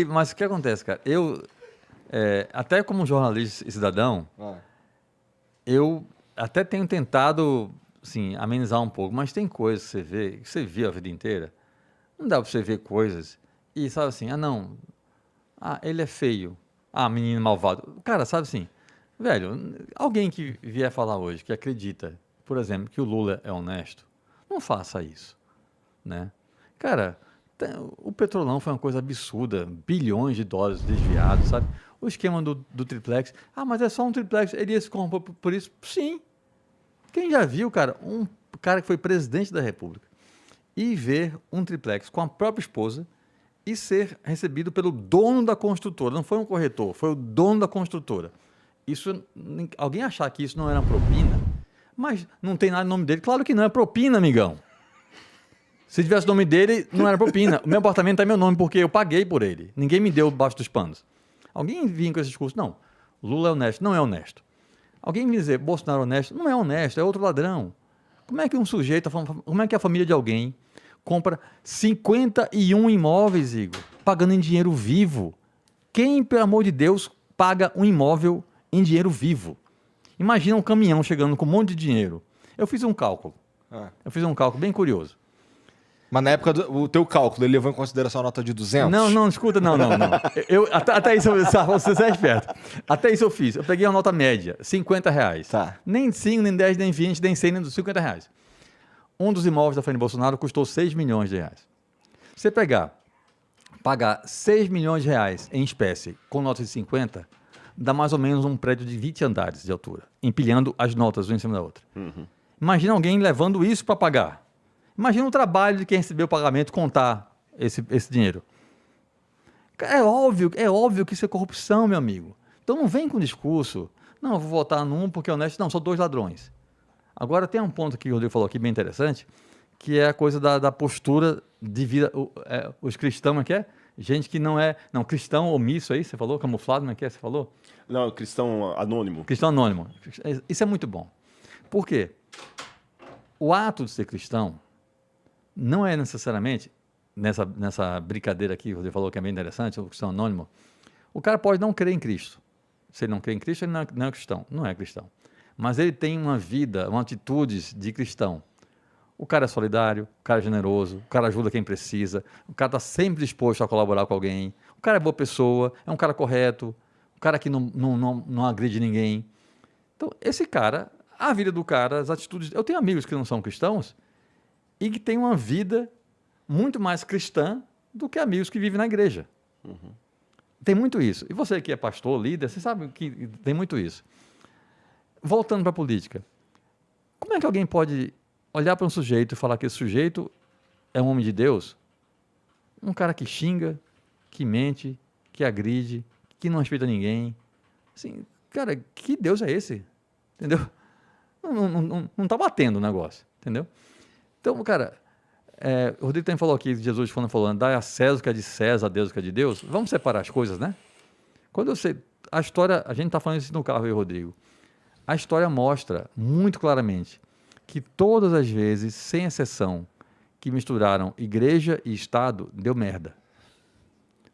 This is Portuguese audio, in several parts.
Mas o que acontece, cara? Até como jornalista e cidadão, eu até tenho tentado, assim, amenizar um pouco, mas tem coisas que você vê, que você viu a vida inteira. Não dá pra você ver coisas e sabe assim, ele é feio. Menino malvado. Cara, sabe assim, velho, alguém que vier falar hoje, que acredita, por exemplo, que o Lula é honesto, não faça isso, né? Cara, o Petrolão foi uma coisa absurda, bilhões de dólares desviados, sabe? O esquema do triplex, mas é só um triplex, ele ia se corromper por isso? Sim. Quem já viu, cara, um cara que foi presidente da República e ver um triplex com a própria esposa e ser recebido pelo dono da construtora, não foi um corretor, foi o dono da construtora. Alguém achar que isso não era propina, mas não tem nada no nome dele, claro que não é propina, amigão. Se tivesse o nome dele, não era propina. O meu apartamento é meu nome porque eu paguei por ele. Ninguém me deu debaixo dos panos. Alguém vinha com esse discurso, não, Lula é honesto, não é honesto. Alguém me dizer, Bolsonaro é honesto, não é honesto, é outro ladrão. Como é que um sujeito, como é que a família de alguém compra 51 imóveis, Igor, pagando em dinheiro vivo? Quem, pelo amor de Deus, paga um imóvel em dinheiro vivo? Imagina um caminhão chegando com um monte de dinheiro. Eu fiz um cálculo. Bem curioso. Mas na época, o teu cálculo, ele levou em consideração a nota de 200? Não, escuta, não. Até isso, você é esperto. Até isso eu fiz. Eu peguei uma nota média, R$50. Tá. Nem 5, nem 10, nem 20, nem 100, nem R$50. Um dos imóveis da família Bolsonaro custou R$6 milhões. Você pagar R$6 milhões em espécie com nota de 50, dá mais ou menos um prédio de 20 andares de altura, empilhando as notas uma em cima da outra. Uhum. Imagina alguém levando isso para pagar. Imagina o trabalho de quem recebeu o pagamento contar esse dinheiro. É óbvio que isso é corrupção, meu amigo. Então não vem com discurso. Não, eu vou votar num porque é honesto. Não, são dois ladrões. Agora tem um ponto que o Rodrigo falou aqui bem interessante, que é a coisa da postura de vida. Os cristãos, que é? Gente que não é... Não, cristão omisso aí, você falou? Camuflado, não é que é? Você falou? Não, cristão anônimo. Cristão anônimo. Isso é muito bom. Por quê? O ato de ser cristão não é necessariamente, nessa brincadeira aqui, você falou que é bem interessante, o cristão anônimo, o cara pode não crer em Cristo. Se ele não crê em Cristo, ele não é cristão. Não é cristão. Mas ele tem uma vida, uma atitudes de cristão. O cara é solidário, o cara é generoso, o cara ajuda quem precisa, o cara está sempre disposto a colaborar com alguém, o cara é boa pessoa, é um cara correto, um cara que não agride ninguém. Então, esse cara, a vida do cara, as atitudes... Eu tenho amigos que não são cristãos, e que tem uma vida muito mais cristã do que amigos que vivem na igreja. Uhum. Tem muito isso. E você que é pastor, líder, você sabe que tem muito isso. Voltando para a política, como é que alguém pode olhar para um sujeito e falar que esse sujeito é um homem de Deus? Um cara que xinga, que mente, que agride, que não respeita ninguém. Assim, cara, que Deus é esse? Entendeu? Não está batendo o negócio, entendeu? Então, cara, o Rodrigo também falou aqui, Jesus falando, dá a César o que é de César, a Deus o que é de Deus. Vamos separar as coisas, né? Quando a história, a gente está falando isso no carro, eu e o Rodrigo, a história mostra muito claramente que todas as vezes, sem exceção, que misturaram igreja e Estado, deu merda.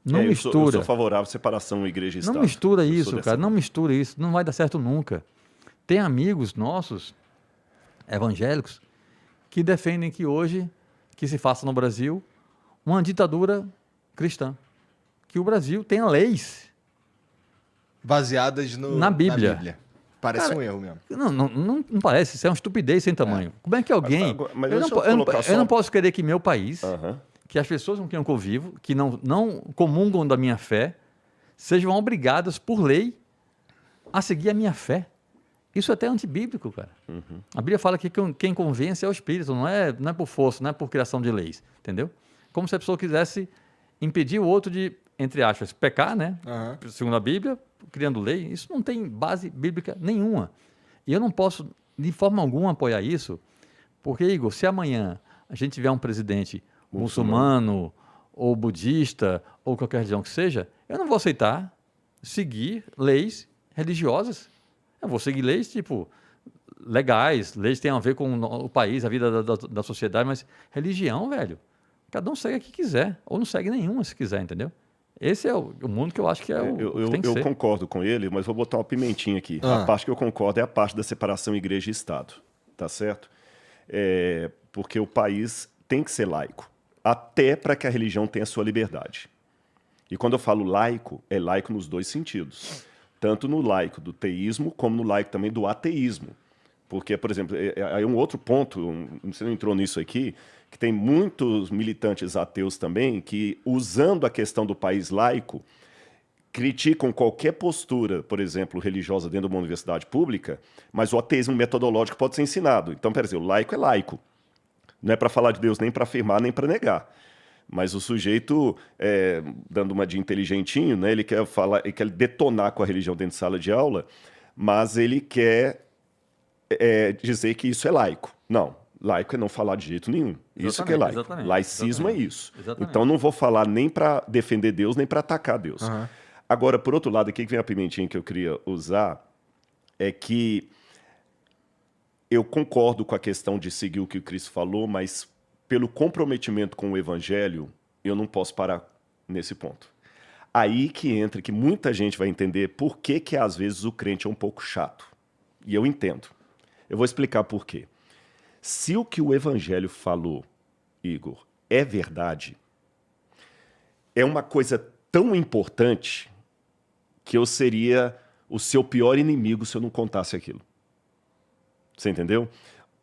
Não mistura. Eu sou favorável à separação igreja e Estado. Não mistura isso, cara, não mistura isso, não vai dar certo nunca. Tem amigos nossos, evangélicos, que defendem que hoje, que se faça no Brasil, uma ditadura cristã. Que o Brasil tenha leis baseadas na Bíblia. Parece um erro mesmo. Não parece, isso é uma estupidez sem tamanho. Como é que alguém... Eu não posso querer que meu país, que as pessoas com quem eu convivo, que não comungam da minha fé, sejam obrigadas por lei a seguir a minha fé. Isso é até antibíblico, cara. Uhum. A Bíblia fala que quem convence é o Espírito, não é por força, não é por criação de leis, entendeu? Como se a pessoa quisesse impedir o outro de, entre aspas, pecar, né? Uhum. Segundo a Bíblia, criando lei. Isso não tem base bíblica nenhuma. E eu não posso, de forma alguma, apoiar isso, porque, Igor, se amanhã a gente tiver um presidente muçulmano ou budista ou qualquer religião que seja, eu não vou aceitar seguir leis religiosas. Eu vou seguir leis, tipo, legais, leis que têm a ver com o país, a vida da sociedade, mas religião, velho, cada um segue a que quiser, ou não segue nenhuma se quiser, entendeu? Esse é o mundo que eu acho que é o que tem que Eu ser. concordo com ele, mas vou botar uma pimentinha aqui. Ah. A parte que eu concordo é a parte da separação igreja e Estado, tá certo? Porque o país tem que ser laico, até para que a religião tenha sua liberdade. E quando eu falo laico, é laico nos dois sentidos. Tanto no laico do teísmo, como no laico também do ateísmo. Porque, por exemplo, aí um outro ponto, você não entrou nisso aqui, que tem muitos militantes ateus também que, usando a questão do país laico, criticam qualquer postura, por exemplo, religiosa dentro de uma universidade pública, mas o ateísmo metodológico pode ser ensinado. Então, quer dizer, o laico é laico. Não é para falar de Deus nem para afirmar, nem para negar. Mas o sujeito, dando uma de inteligentinho, né, ele quer falar, ele quer detonar com a religião dentro de sala de aula, mas ele quer dizer que isso é laico. Não, laico é não falar de jeito nenhum. Isso que é laico. Exatamente, Laicismo exatamente. é isso. Exatamente. Então não vou falar nem para defender Deus, nem para atacar Deus. Uhum. Agora, por outro lado, aqui que vem a pimentinha que eu queria usar, é que eu concordo com a questão de seguir o que o Cristo falou, mas pelo comprometimento com o evangelho, eu não posso parar nesse ponto. Aí que entra, que muita gente vai entender por que às vezes o crente é um pouco chato. E eu entendo. Eu vou explicar por quê. Se o que o evangelho falou, Igor, é verdade, é uma coisa tão importante que eu seria o seu pior inimigo se eu não contasse aquilo. Você entendeu?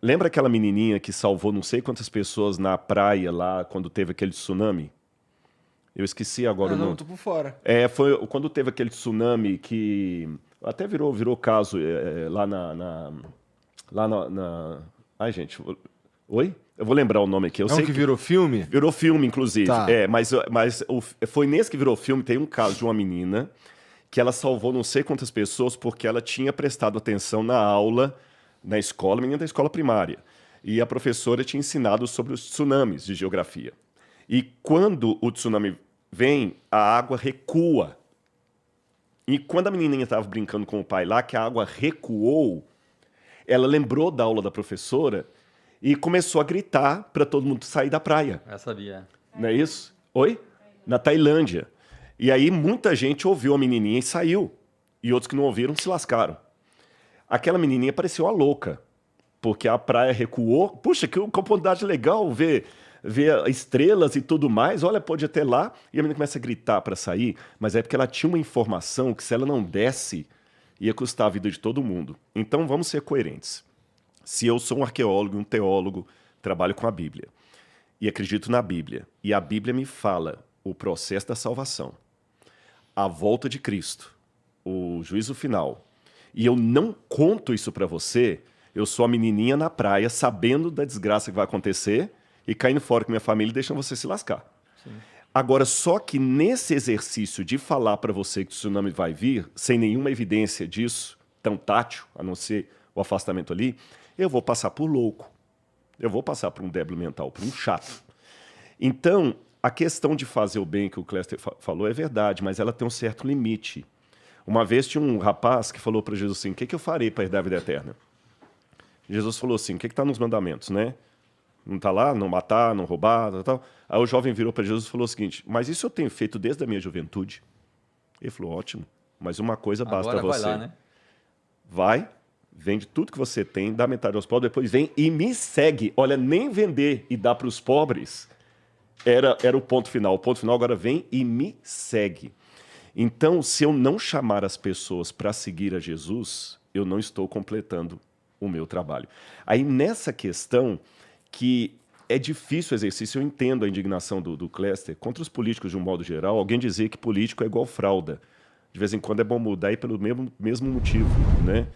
Lembra aquela menininha que salvou não sei quantas pessoas na praia lá quando teve aquele tsunami? Eu esqueci agora o nome. Não, tô por fora. Foi quando teve aquele tsunami que até virou caso lá na... Ai, gente. Oi? Eu vou lembrar o nome aqui. Eu É um sei que virou filme? Virou filme, inclusive. Tá. Mas foi nesse que virou filme, tem um caso de uma menina que ela salvou não sei quantas pessoas porque ela tinha prestado atenção na aula, na escola, menina da escola primária. E a professora tinha ensinado sobre os tsunamis de geografia. E quando o tsunami vem, a água recua. E quando a menininha estava brincando com o pai lá, que a água recuou, ela lembrou da aula da professora e começou a gritar para todo mundo sair da praia. Eu sabia. Não é isso? Oi? Na Tailândia. E aí muita gente ouviu a menininha e saiu. E outros que não ouviram se lascaram. Aquela menininha pareceu a louca, porque a praia recuou. Puxa, que oportunidade legal ver estrelas e tudo mais. Olha, pode ir até lá. E a menina começa a gritar para sair, mas é porque ela tinha uma informação que se ela não desse, ia custar a vida de todo mundo. Então vamos ser coerentes. Se eu sou um arqueólogo, um teólogo, trabalho com a Bíblia e acredito na Bíblia, e a Bíblia me fala o processo da salvação, a volta de Cristo, o juízo final, e eu não conto isso para você, eu sou a menininha na praia sabendo da desgraça que vai acontecer e caindo fora com minha família e deixando você se lascar. Sim. Agora, só que nesse exercício de falar para você que o tsunami vai vir, sem nenhuma evidência disso, tão tátil, a não ser o afastamento ali, eu vou passar por louco. Eu vou passar por um débil mental, por um chato. Então, a questão de fazer o bem que o Cléster falou é verdade, mas ela tem um certo limite. Uma vez tinha um rapaz que falou para Jesus assim, o que eu farei para herdar a vida eterna? Jesus falou assim, o que está nos mandamentos, né? Não está lá? Não matar, não roubar, tal. Aí o jovem virou para Jesus e falou o seguinte, mas isso eu tenho feito desde a minha juventude. Ele falou, ótimo, mas uma coisa basta a você. Vai lá, né? Vai, vende tudo que você tem, dá metade aos pobres, depois vem e me segue. Olha, nem vender e dar para os pobres era o ponto final. O ponto final agora vem e me segue. Então, se eu não chamar as pessoas para seguir a Jesus, eu não estou completando o meu trabalho. Aí, nessa questão, que é difícil o exercício, eu entendo a indignação do Cléster contra os políticos de um modo geral, alguém dizer que político é igual fralda. De vez em quando é bom mudar aí pelo mesmo motivo, né?